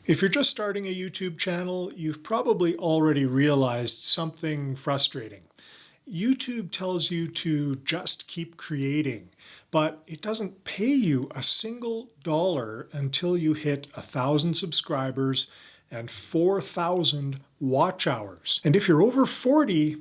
If you're just starting a YouTube channel, you've probably already realized something frustrating. YouTube tells you to just keep creating, but it doesn't pay you a single dollar until you hit 1,000 subscribers and 4,000 watch hours. And if you're over 40,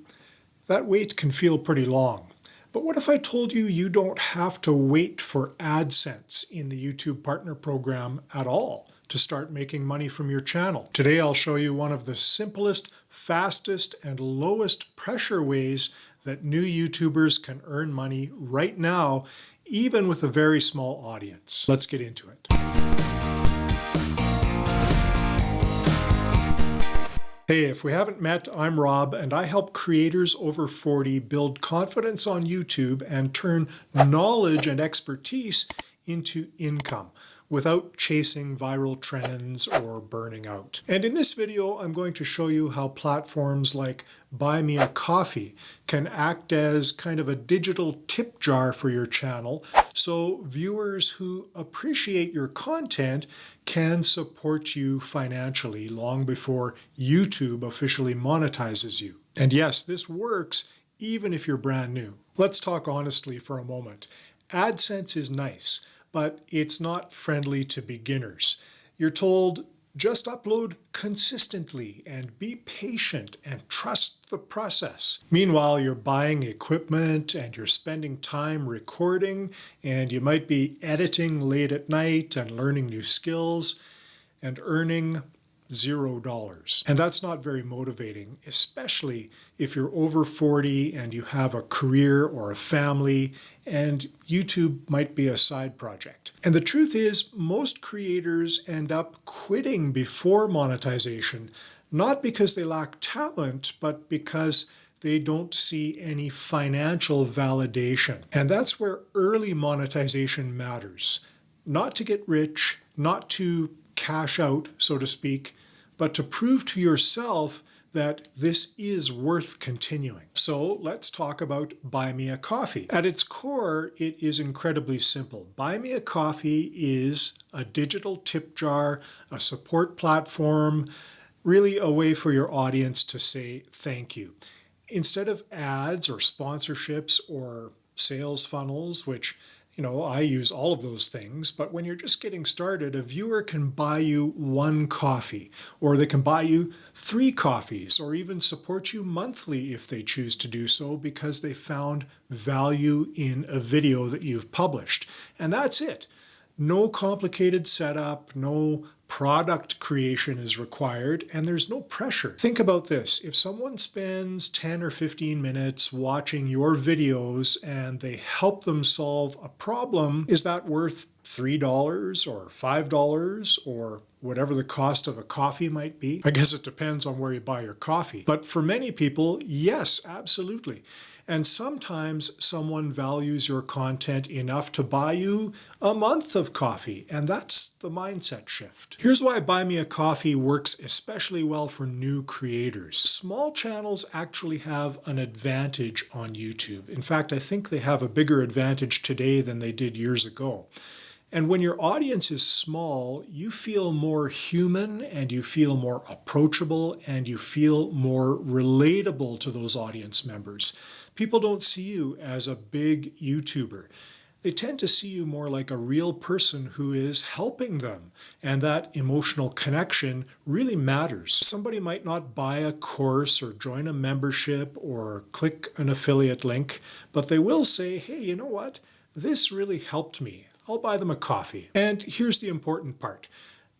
that wait can feel pretty long. But what if I told you you don't have to wait for AdSense in the YouTube Partner Program at all to start making money from your channel? Today I'll show you one of the simplest, fastest, and lowest pressure ways that new YouTubers can earn money right now, even with a very small audience. Let's get into it. Hey, if we haven't met, I'm Rob, and I help creators over 40 build confidence on YouTube and turn knowledge and expertise into income without chasing viral trends or burning out. And in this video, I'm going to show you how platforms like Buy Me a Coffee can act as kind of a digital tip jar for your channel, so viewers who appreciate your content can support you financially long before YouTube officially monetizes you. And yes, this works even if you're brand new. Let's talk honestly for a moment. AdSense is nice, but it's not friendly to beginners. You're told, just upload consistently and be patient and trust the process. Meanwhile, you're buying equipment and you're spending time recording, and you might be editing late at night and learning new skills and earning $0. And that's not very motivating, especially if you're over 40 and you have a career or a family and YouTube might be a side project. And the truth is, most creators end up quitting before monetization, not because they lack talent, but because they don't see any financial validation. And that's where early monetization matters. Not to get rich, not to cash out, so to speak, but to prove to yourself that this is worth continuing. So let's talk about Buy Me a Coffee. At its core, it is incredibly simple. Buy Me a Coffee is a digital tip jar, a support platform, really a way for your audience to say thank you. Instead of ads or sponsorships or sales funnels, which I use all of those things, but when you're just getting started, a viewer can buy you one coffee, or they can buy you 3 coffees, or even support you monthly if they choose to do so because they found value in a video that you've published. And that's it. No complicated setup, no product creation is required, and there's no pressure. Think about this. If someone spends 10 or 15 minutes watching your videos and they help them solve a problem, is that worth $3 or $5 or whatever the cost of a coffee might be? I guess it depends on where you buy your coffee. But for many people, yes, absolutely. And sometimes someone values your content enough to buy you a month of coffee, and that's the mindset shift. Here's why Buy Me a Coffee works especially well for new creators. Small channels actually have an advantage on YouTube. In fact, I think they have a bigger advantage today than they did years ago. And when your audience is small, you feel more human and you feel more approachable and you feel more relatable to those audience members. People don't see you as a big YouTuber. They tend to see you more like a real person who is helping them, and that emotional connection really matters. Somebody might not buy a course or join a membership or click an affiliate link, but they will say, hey, you know what? This really helped me. I'll buy them a coffee. And here's the important part.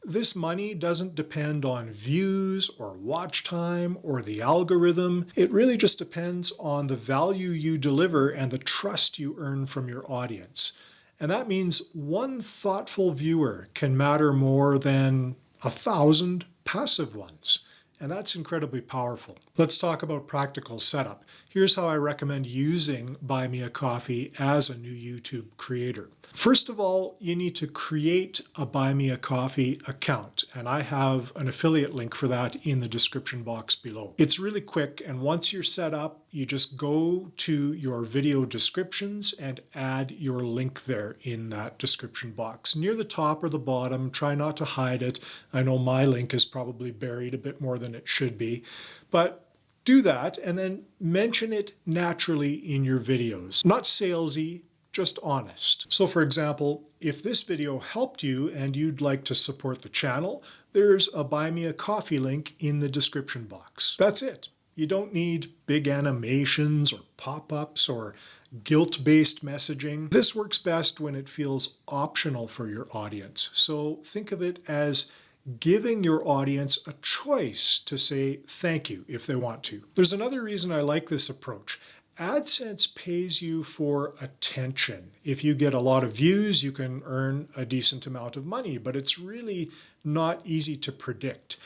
This money doesn't depend on views or watch time or the algorithm. It really just depends on the value you deliver and the trust you earn from your audience. And that means one thoughtful viewer can matter more than 1,000 passive ones. And that's incredibly powerful. Let's talk about practical setup. Here's how I recommend using Buy Me a Coffee as a new YouTube creator. First of all, you need to create a Buy Me a Coffee account, and I have an affiliate link for that in the description box below. It's really quick, and once you're set up, you just go to your video descriptions and add your link there in that description box. Near the top or the bottom, try not to hide it. I know my link is probably buried a bit more than it should be, but do that and then mention it naturally in your videos. Not salesy, just honest. So for example, if this video helped you and you'd like to support the channel, there's a Buy Me a Coffee link in the description box. That's it. You don't need big animations or pop-ups or guilt-based messaging. This works best when it feels optional for your audience. So think of it as giving your audience a choice to say thank you if they want to. There's another reason I like this approach. AdSense pays you for attention. If you get a lot of views, you can earn a decent amount of money, but it's really not easy to predict.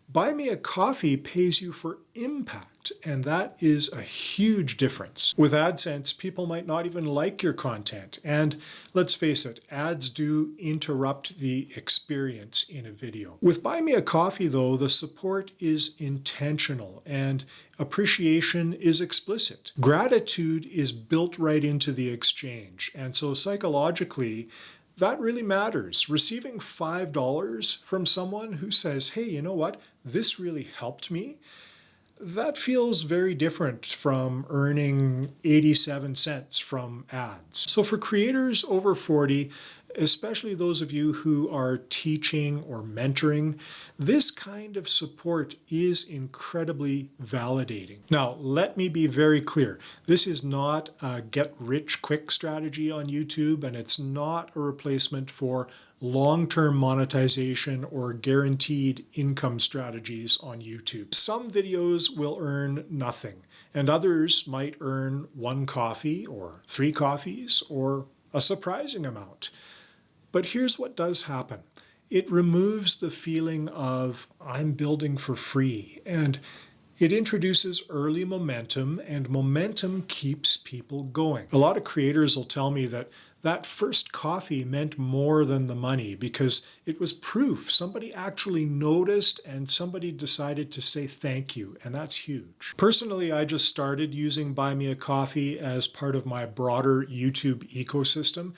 Buy Me a Coffee pays you for impact, and that is a huge difference. With AdSense, people might not even like your content, and let's face it, ads do interrupt the experience in a video. With Buy Me a Coffee, though, the support is intentional and appreciation is explicit. Gratitude is built right into the exchange, and so psychologically, that really matters. Receiving $5 from someone who says, hey, you know what, this really helped me, that feels very different from earning 87 cents from ads. So for creators over 40, especially those of you who are teaching or mentoring, this kind of support is incredibly validating. Now, let me be very clear. This is not a get-rich-quick strategy on YouTube, and it's not a replacement for long-term monetization or guaranteed income strategies on YouTube. Some videos will earn nothing, and others might earn 1 coffee or 3 coffees or a surprising amount. But here's what does happen. It removes the feeling of I'm building for free, and it introduces early momentum, and momentum keeps people going. A lot of creators will tell me that that first coffee meant more than the money because it was proof. Somebody actually noticed and somebody decided to say thank you, and that's huge. Personally, I just started using Buy Me a Coffee as part of my broader YouTube ecosystem.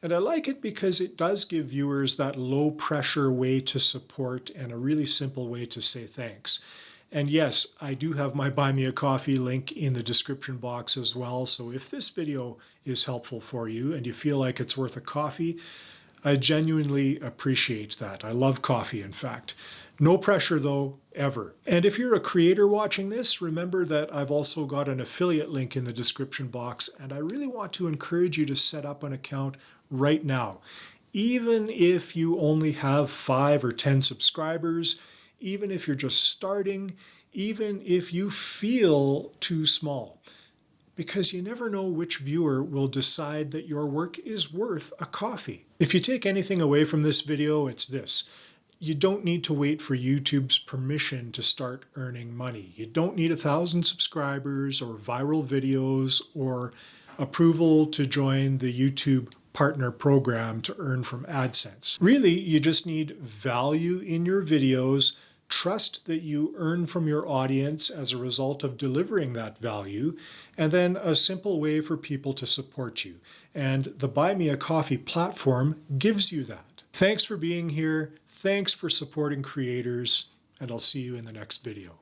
And I like it because it does give viewers that low pressure way to support and a really simple way to say thanks. And yes, I do have my Buy Me a Coffee link in the description box as well. So if this video is helpful for you and you feel like it's worth a coffee, I genuinely appreciate that. I love coffee, in fact. No pressure though, ever. And if you're a creator watching this, remember that I've also got an affiliate link in the description box, and I really want to encourage you to set up an account right now. Even if you only have 5 or 10 subscribers, even if you're just starting, even if you feel too small, because you never know which viewer will decide that your work is worth a coffee. If you take anything away from this video, it's this. You don't need to wait for YouTube's permission to start earning money. You don't need 1,000 subscribers or viral videos or approval to join the YouTube partner program to earn from AdSense. Really, you just need value in your videos, trust that you earn from your audience as a result of delivering that value, and then a simple way for people to support you. And the Buy Me a Coffee platform gives you that. Thanks for being here. Thanks for supporting creators, and I'll see you in the next video.